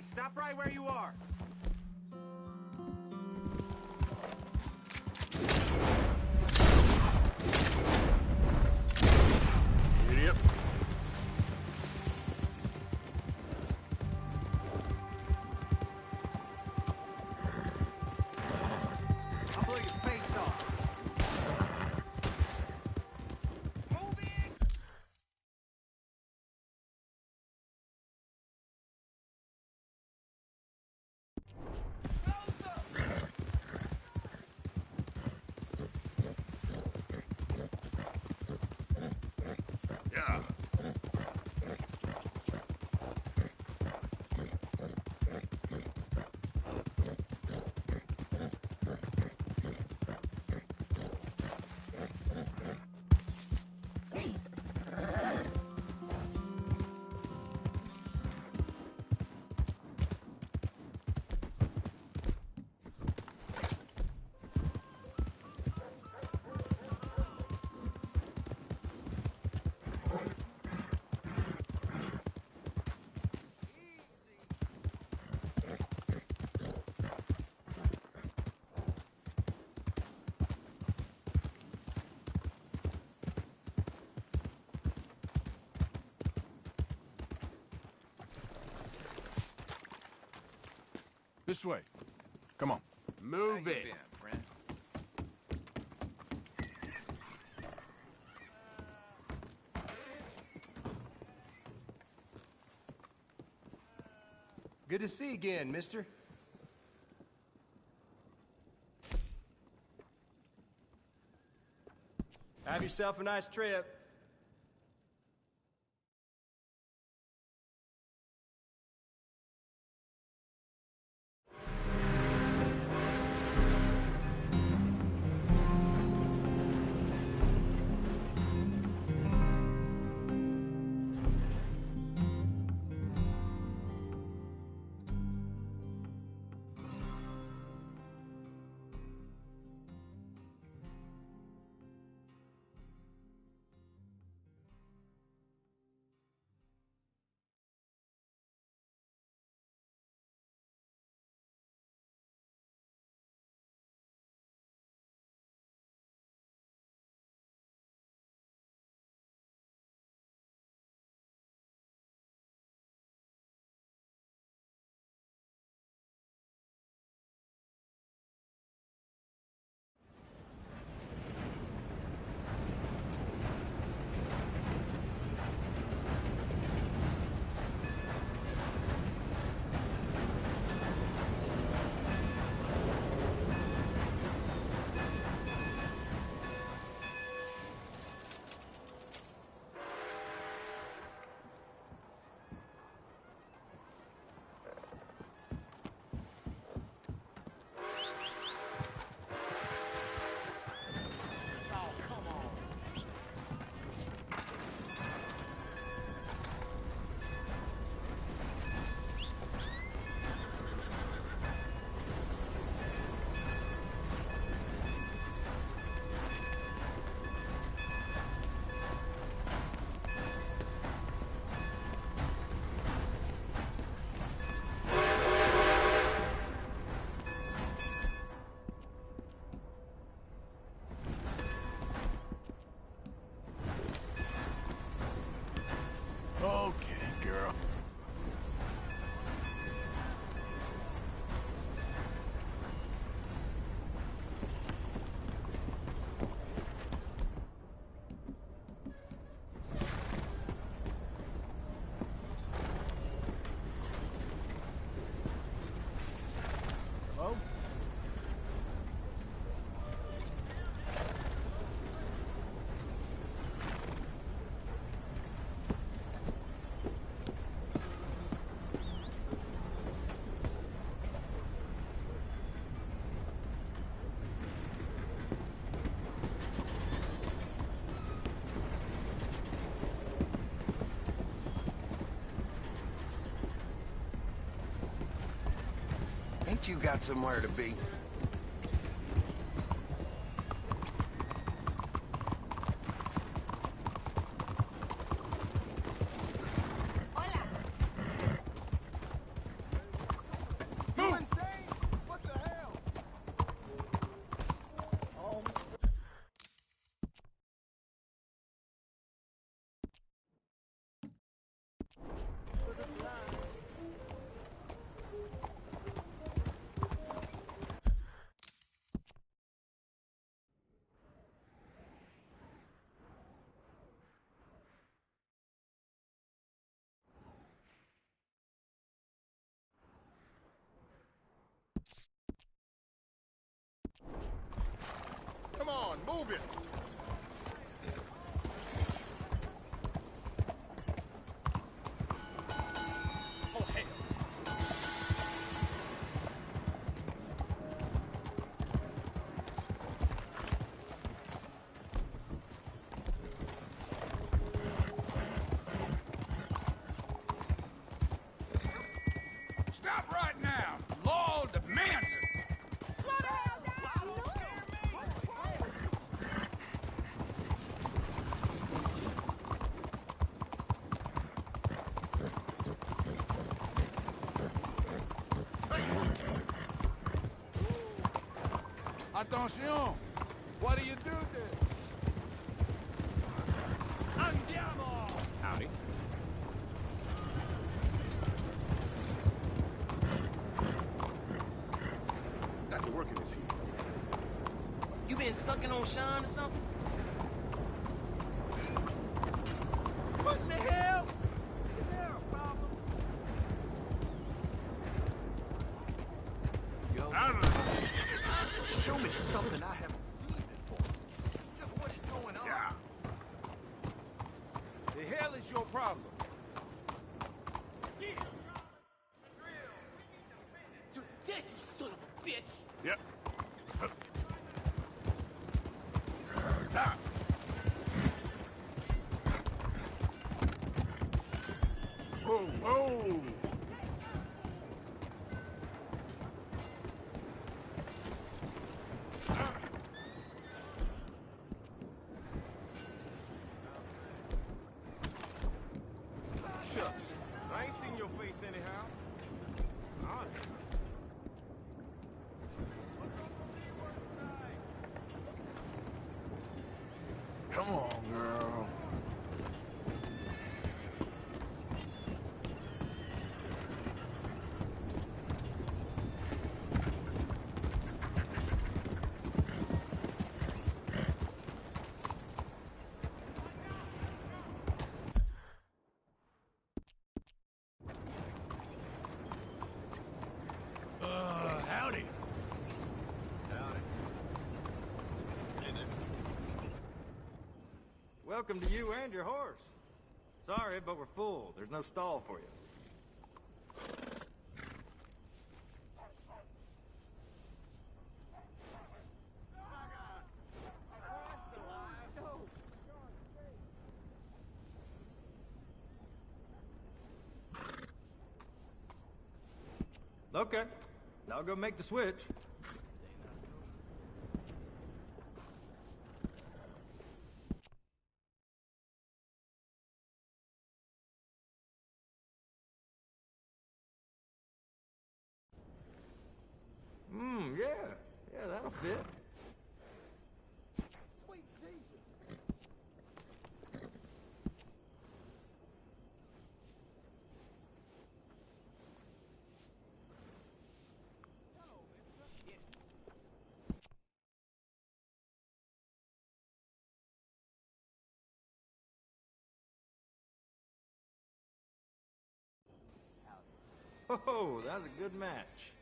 stop right where you are. Idiot. I'll blow your face off. Move it! Yeah. This way. Come on. Move How you it. been, friend? Good to see you again, mister. Have yourself a nice trip. Okay, girl. Hello? Ain't you got somewhere to be? Move it! Oh, hell. Stop right now! Law demands it! Slow the hell down! Attention! What do you do there? Andiamo! Howdy. Got to work in this heat. You been sucking on Sean or something? What in the hell? Is there a problem? Yo, Out of there! Show me something I haven't seen before. Just what is going on? Yeah. The hell is your problem? You're dead, you son of a bitch! Yep. Whoa, whoa! Shucks. I ain't seen your face anyhow. Honest. Come on, girl. Howdy. Welcome to you and your horse. Sorry, but we're full. There's no stall for you. Okay. I'll go make the switch. Yeah. Yeah, that'll fit. Oh, that was a good match.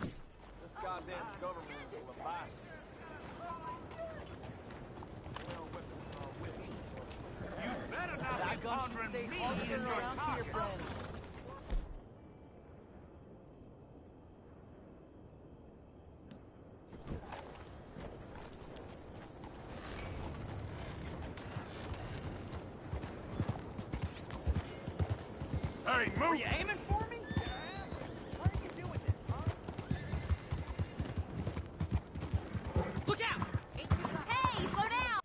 This goddamn government is a Leviathan. You better not That be gun pondering should stay me all as year your around here, target. friend. Hey, Are move! you aiming for me? Why are you doing this, huh? Look out! Hey, slow down!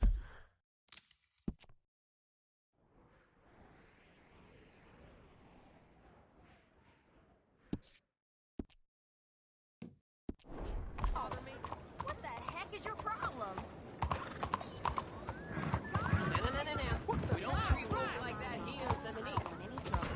Bother me? What the heck is your problem? No. We don't treat Wolf like that. He ends underneath. Any trouble?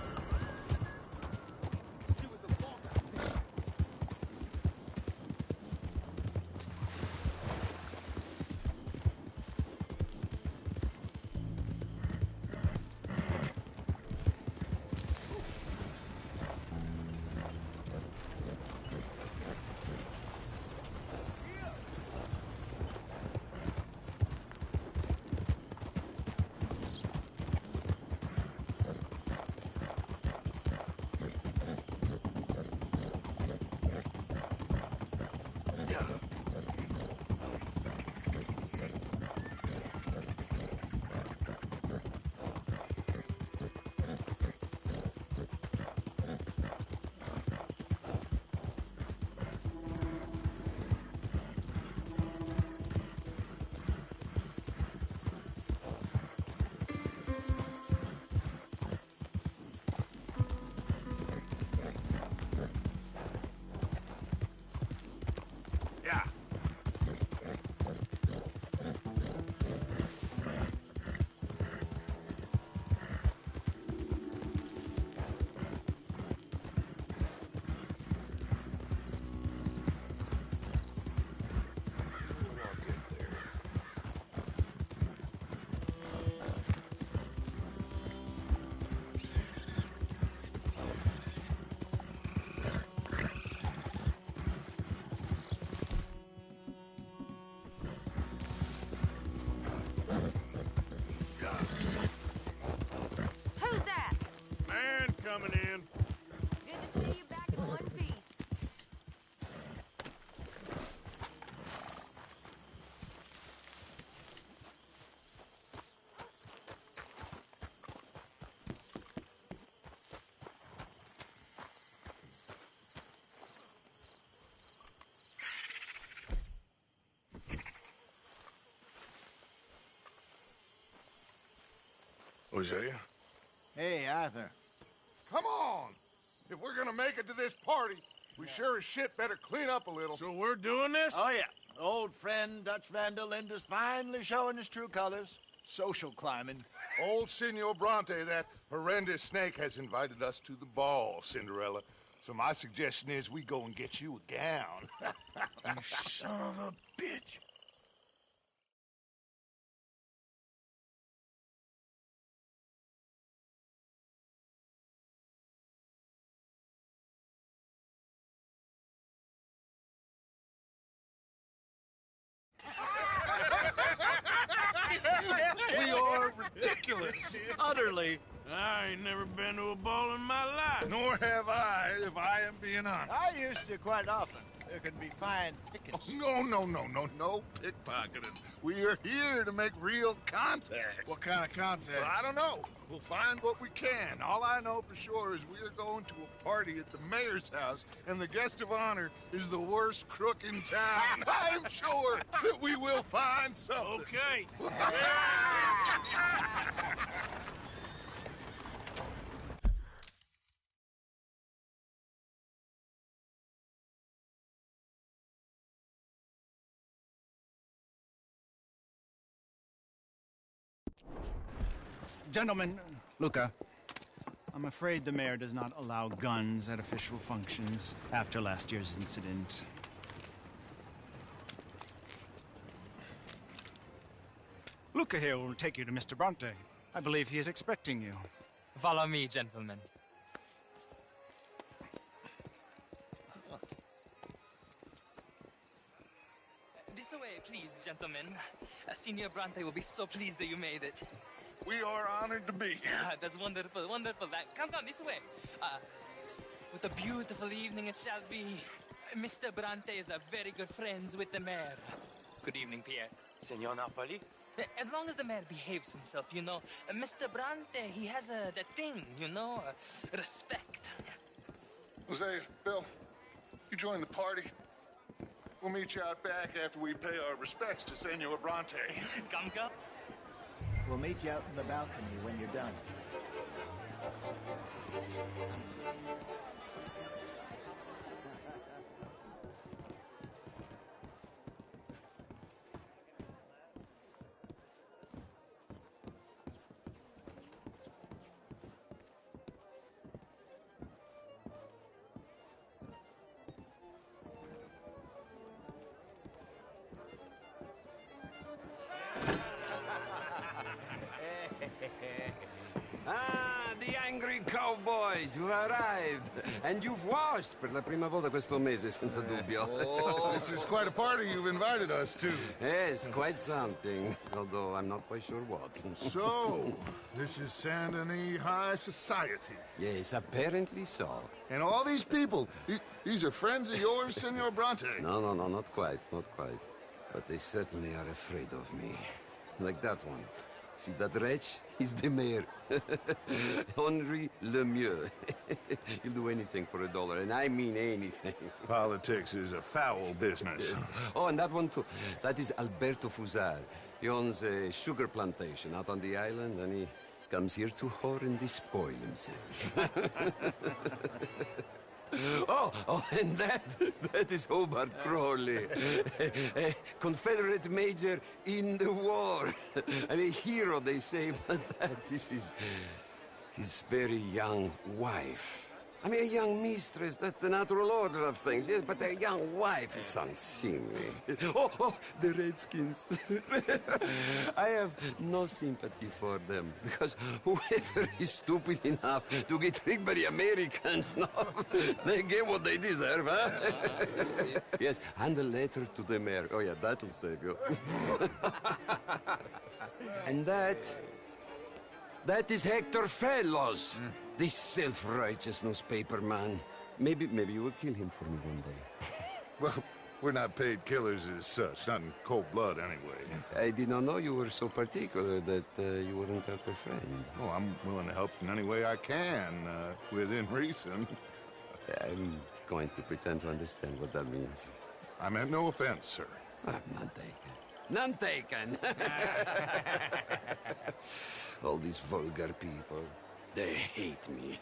coming in. Good to see you back in one piece. Hosea? Hey, Arthur. Come on! If we're gonna make it to this party, we sure as shit better clean up a little. So we're doing this? Oh, yeah. Old friend Dutch Van der Linde's finally showing his true colors. Social climbing. Old Senor Bronte, that horrendous snake, has invited us to the ball, Cinderella. So my suggestion is we go and get you a gown. You son of a bitch. We are ridiculous. Utterly. I ain't never been to a ball in my life. Nor have I, if I am being honest. I used to quite often. There can be fine pickings. No pickpocketing. We are here to make real contact. What kind of contact? Well, I don't know. We'll find what we can. All I know for sure is we are going to a party at the mayor's house, and the guest of honor is the worst crook in town. I'm sure that we will find something. Okay. Gentlemen, Luca, I'm afraid the mayor does not allow guns at official functions after last year's incident. Luca here will take you to Mr. Bronte. I believe he is expecting you. Follow me, gentlemen. This way, please, gentlemen. Senior Bronte will be so pleased that you made it. We are honored to be here. That's wonderful, wonderful. Come, this way. What a beautiful evening it shall be. Mr. Bronte is very good friends with the mayor. Good evening, Pierre. Senor Napoli? As long as the mayor behaves himself, you know. Mr. Bronte, he has that thing, you know, respect. Jose, Bill, you join the party. We'll meet you out back after we pay our respects to Senor Bronte. Come. We'll meet you out in the balcony when you're done. Ah, the angry cowboys, you arrived. And you've washed per la prima volta questo mese, senza dubbio. Oh, this is quite a party you've invited us to. Yes, quite something. Although I'm not quite sure what. So, this is Saint Denis High Society. Yes, apparently so. And all these people, these are friends of yours, Senor Bronte? No, not quite, not quite. But they certainly are afraid of me. Like that one. See that wretch? He's the mayor. Henri Lemieux. He'll do anything for $1, and I mean anything. Politics is a foul business. Yes. Oh, and that one too. That is Alberto Fusar. He owns a sugar plantation out on the island, and he comes here to whore and despoil himself. Oh, and that is Hobart Crawley, a Confederate major in the war. I mean, hero, they say, but that is his very young wife. I mean, a young mistress, that's the natural order of things, yes, but a young wife is unseemly. Oh, the Redskins. I have no sympathy for them, because whoever is stupid enough to get tricked by the Americans, no, they get what they deserve, huh? Yes, and a letter to the mayor. Oh, yeah, that'll save you. And that That is Hector Fellows, this self-righteous newspaper man. Maybe you will kill him for me one day. Well, we're not paid killers as such, not in cold blood anyway. I did not know you were so particular that you wouldn't help a friend. Oh, I'm willing to help in any way I can, within reason. I'm going to pretend to understand what that means. I meant no offense, sir. None taken. None taken! All these vulgar people, they hate me.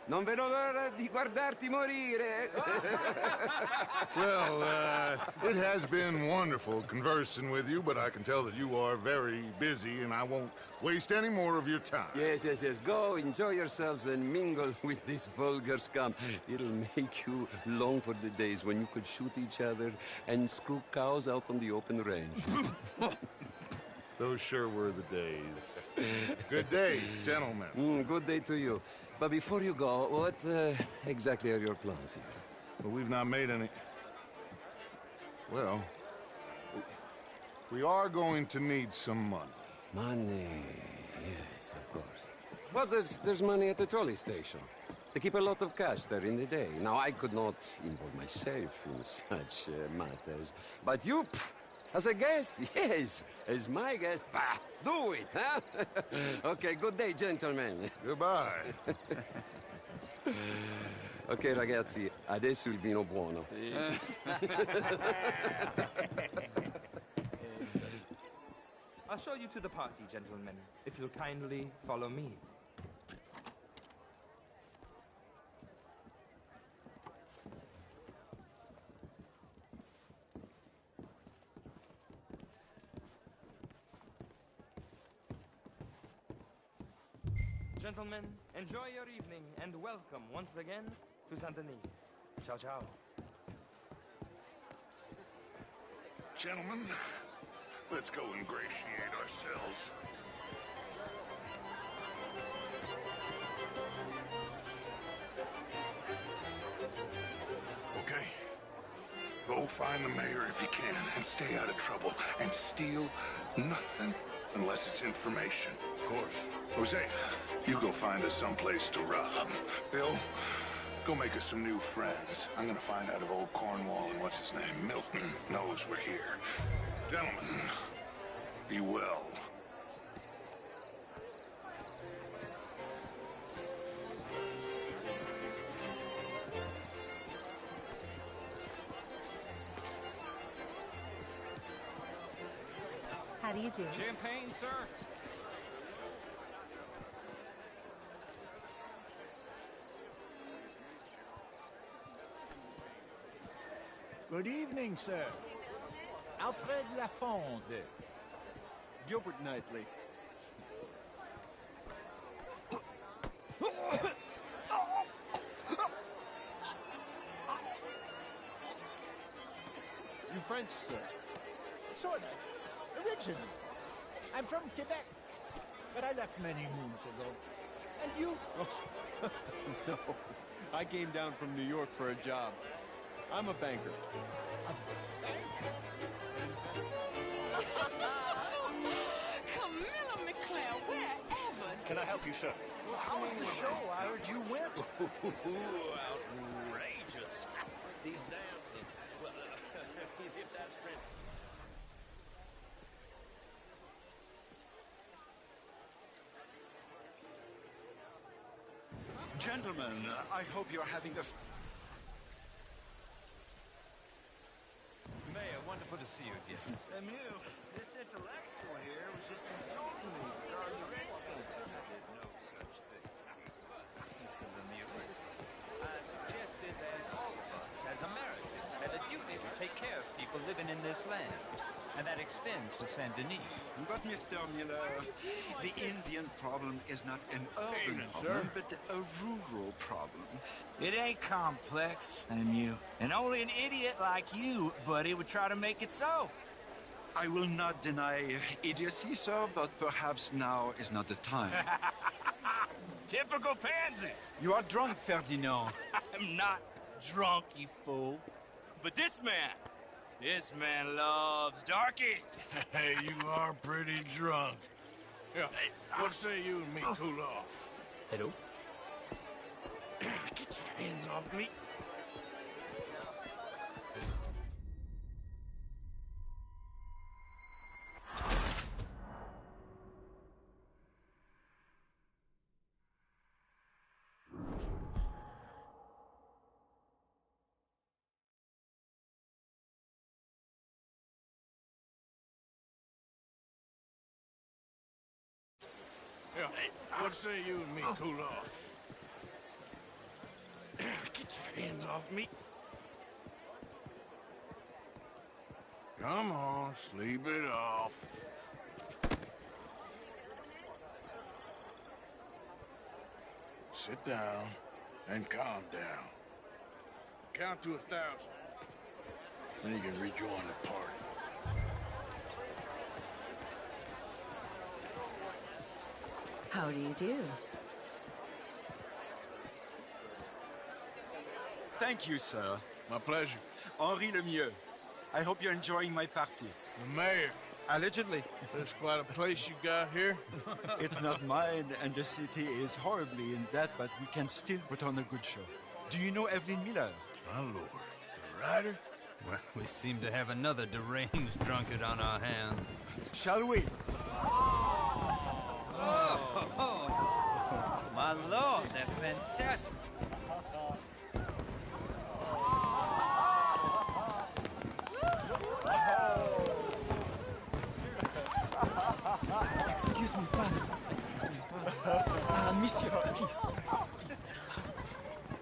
Non vedo l'ora di guardarti morire. Well, it has been wonderful conversing with you, but I can tell that you are very busy, and I won't waste any more of your time. Yes. Go, enjoy yourselves, and mingle with this vulgar scum. It'll make you long for the days when you could shoot each other and screw cows out on the open range. Those sure were the days. Good day, gentlemen. Good day to you. But before you go, what exactly are your plans here? Well, we've not made any... Well, we are going to need some money. Money, yes, of course. Well, there's money at the trolley station. They keep a lot of cash there in the day. Now, I could not involve myself in such matters. But you, as a guest, yes, as my guest, do it, huh? Okay, good day, gentlemen. Goodbye. Ok, ragazzi, adesso il vino buono. I'll show you to the party, gentlemen, if you'll kindly follow me. Gentlemen, enjoy your evening and welcome once again to Saint Denis. Ciao, ciao. Gentlemen, let's go ingratiate ourselves. Okay. Go find the mayor if you can and stay out of trouble and steal nothing unless it's information. Of course. Jose, you go find us someplace to rob. Bill, go make us some new friends. I'm gonna find out if old Cornwall and what's his name, Milton, knows we're here. Gentlemen, be well. How do you do? Champagne, sir? Good evening, sir. Alfred Lafonde. Gilbert Knightley. You French, sir? Sort of. Originally. I'm from Quebec, but I left many moons ago. And you? Oh, no. I came down from New York for a job. I'm a banker. A banker? Camilla McClare, wherever. Can I help you, sir? Well, how was the show? I heard you went. Outrageous. These damn things. Well, if that's French. Gentlemen, I hope you're having a... Mayor, wonderful to see you again. Lemieux, this intellectual here was just insulting me regarding the Redskins. I did no such thing. Mr. Lemieux, I suggested that all of us, as Americans, had a duty to take care of people living in this land. And that extends to Saint Denis. But, Mr. Miller, the Indian problem is not an urban problem, but a rural problem. It ain't complex, Lemieux. And only an idiot like you, buddy, would try to make it so. I will not deny idiocy, sir, but perhaps now is not the time. Typical pansy. You are drunk, Ferdinand. I'm not drunk, you fool. But this man loves darkies. Hey, you are pretty drunk. Yeah. What say you and me cool off? Hello? Get your hands off me. Yeah. What say you and me cool off? Get your hands off me. Come on, sleep it off. Sit down and calm down. Count to 1,000. Then you can rejoin the party. How do you do? Thank you, sir. My pleasure. Henri Lemieux. I hope you're enjoying my party. The mayor. Allegedly. There's quite a place you got here. It's not mine, and the city is horribly in debt, but we can still put on a good show. Do you know Evelyn Miller? My lord. The writer? Well, we seem to have another deranged drunkard on our hands. Shall we? Oh, my lord, they're fantastic. Excuse me, pardon. Excuse me, pardon. Monsieur, please.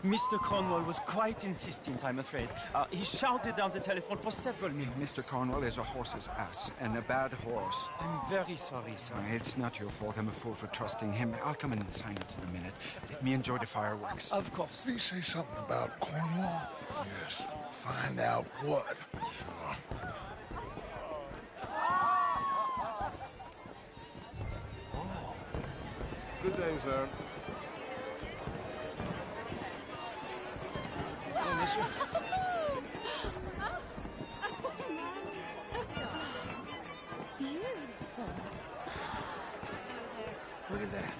Mr. Cornwall was quite insistent, I'm afraid. He shouted down the telephone for several minutes. Mr. Cornwall is a horse's ass, and a bad horse. I'm very sorry, sir. It's not your fault. I'm a fool for trusting him. I'll come in and sign it in a minute. Let me enjoy the fireworks. Of course. Did he say something about Cornwall? Yes. Find out what. Sure. Good day, sir. Oh, monsieur. Beautiful. Look at that.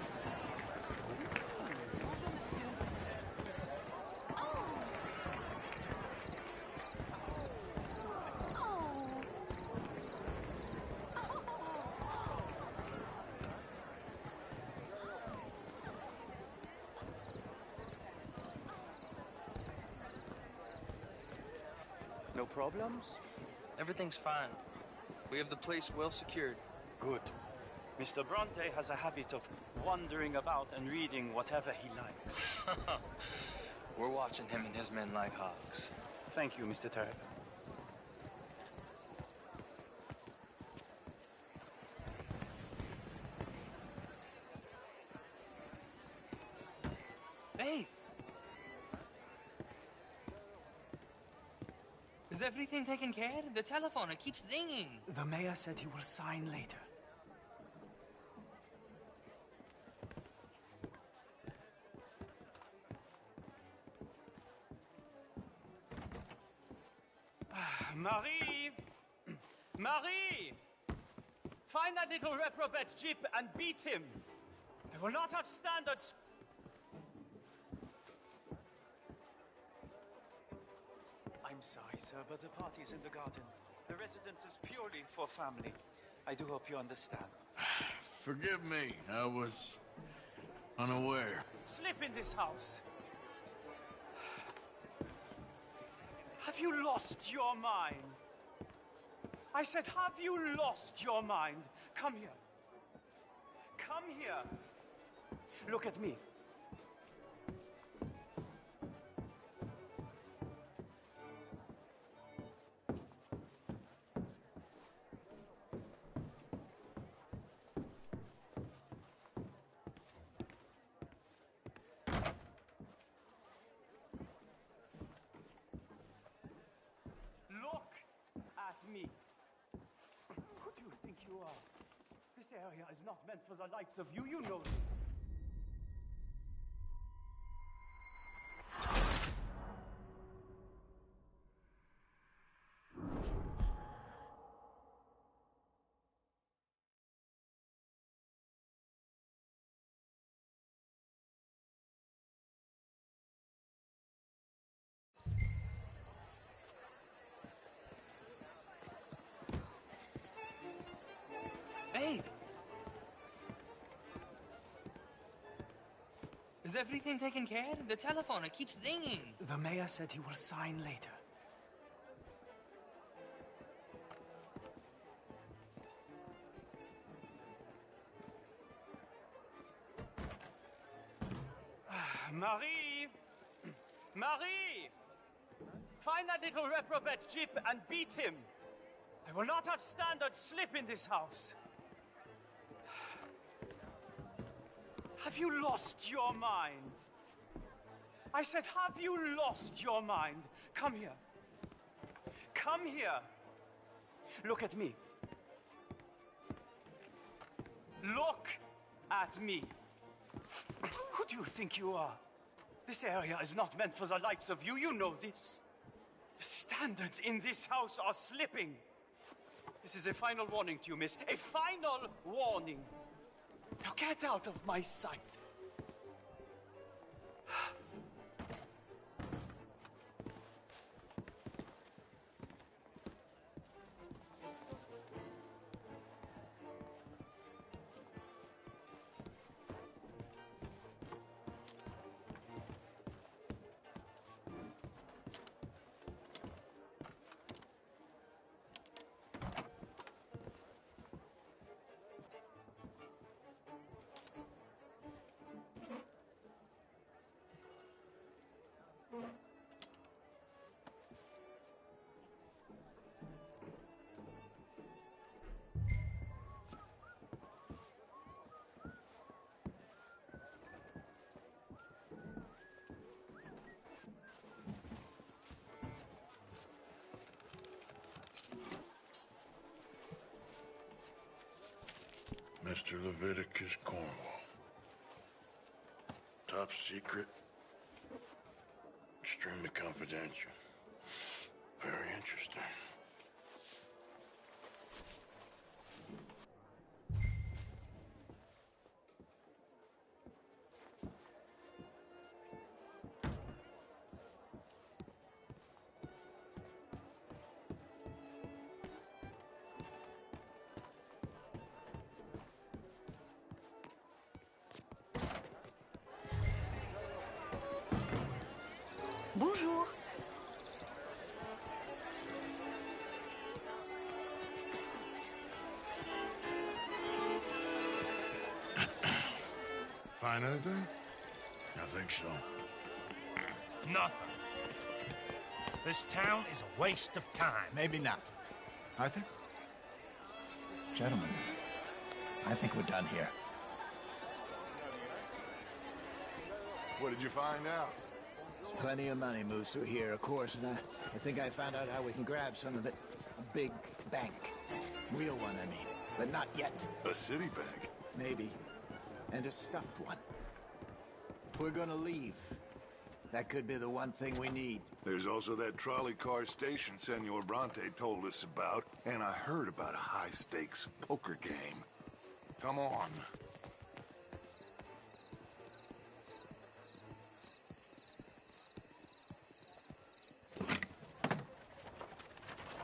No problems? Everything's fine. We have the place well secured. Good. Mr. Bronte has a habit of wandering about and reading whatever he likes. We're watching him and his men like hawks. Thank you, Mr. Terrapin. Hey! Is everything taken care of? The telephone, it keeps ringing. The mayor said he will sign later. Marie! Marie! Find that little reprobate Jip and beat him. I will not have standards. I'm sorry, sir, but the party's in the garden. The residence is purely for family. I do hope you understand. Forgive me. I was unaware. Slip in this house. Have you lost your mind? I said, have you lost your mind? Come here. Come here. Look at me. Look at me. Who do you think you are? This area is not meant for the likes of you. You know this. everything taken care? The telephone, it keeps ringing. The mayor said he will sign later. Marie! Marie! Find that little reprobate Jip and beat him. I will not have standard slip in this house. Have you lost your mind? I said, have you lost your mind? Come here. Come here. Look at me. Look at me. Who do you think you are? This area is not meant for the likes of you. You know this. The standards in this house are slipping. This is a final warning to you, miss. A final warning. Now get out of my sight. Mr. Leviticus Cornwall. Top secret. Extremely confidential. Very interesting. Bonjour. Find anything? I think so. Nothing. This town is a waste of time. Maybe not. Arthur? Gentlemen, I think we're done here. What did you find out? There's plenty of money moves through here, of course, and I think I found out how we can grab some of it. A big bank. Real one, I mean. But not yet. A city bank? Maybe. And a stuffed one. If we're gonna leave, that could be the one thing we need. There's also that trolley car station Senor Bronte told us about, and I heard about a high-stakes poker game. Come on.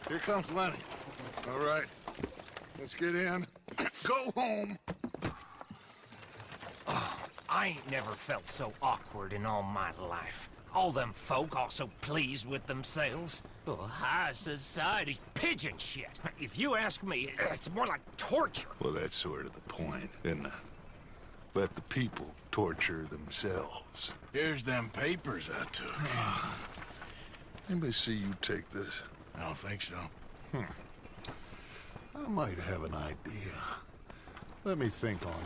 Here comes Lenny. All right, let's get in. Go home. Oh, I ain't never felt so awkward in all my life. All them folk all so pleased with themselves. Oh, high society's pigeon shit. If you ask me, it's more like torture. Well, that's sort of the point, isn't it? Let the people torture themselves. Here's them papers I took. Anybody see you take this? I don't think so. I might have an idea. Let me think on it.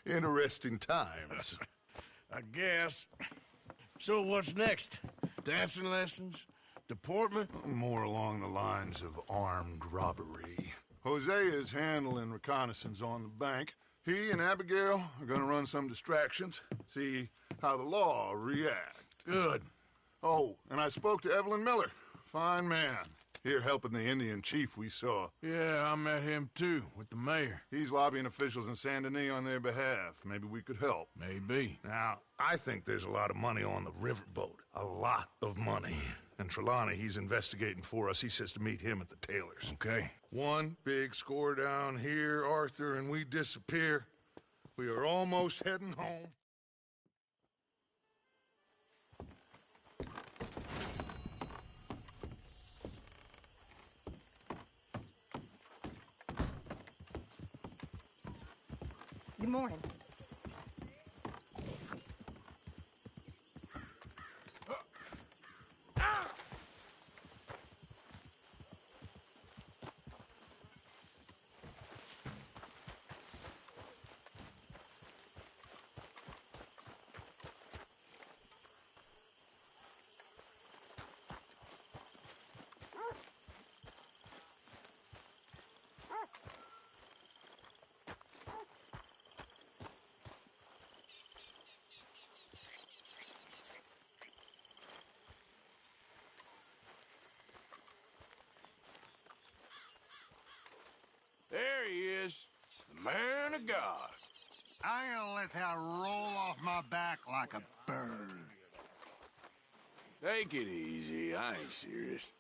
Interesting times. I guess. So what's next? Dancing lessons? Deportment? More along the lines of armed robbery. Hosea is handling reconnaissance on the bank. He and Abigail are gonna run some distractions, see how the law react. Good. Oh, and I spoke to Evelyn Miller. Fine man. Here helping the Indian chief we saw. Yeah, I met him too, with the mayor. He's lobbying officials in Saint Denis on their behalf. Maybe we could help. Maybe. Now, I think there's a lot of money on the riverboat. A lot of money. And Trelawney, he's investigating for us. He says to meet him at the Taylor's. Okay. One big score down here, Arthur, and we disappear. We are almost heading home. Good morning. There he is, the man of God. I ain't gonna let that roll off my back like a bird. Take it easy, I ain't serious.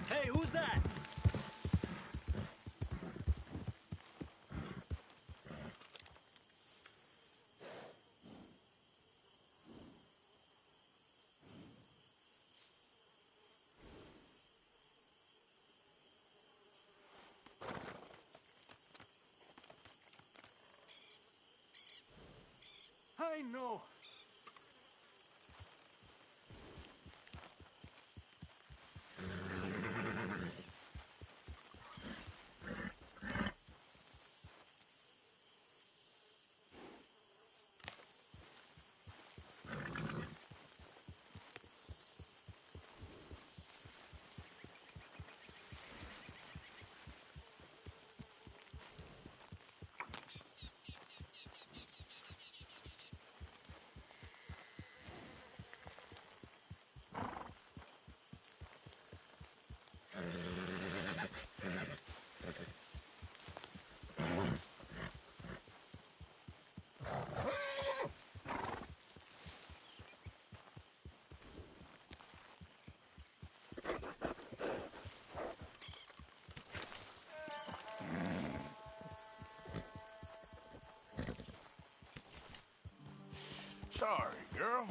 Hey, who's that? I know. Sorry, girl.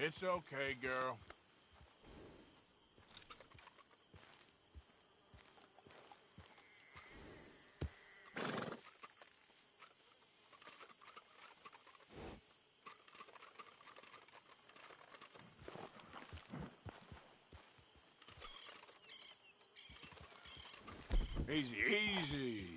It's okay, girl. Easy, easy.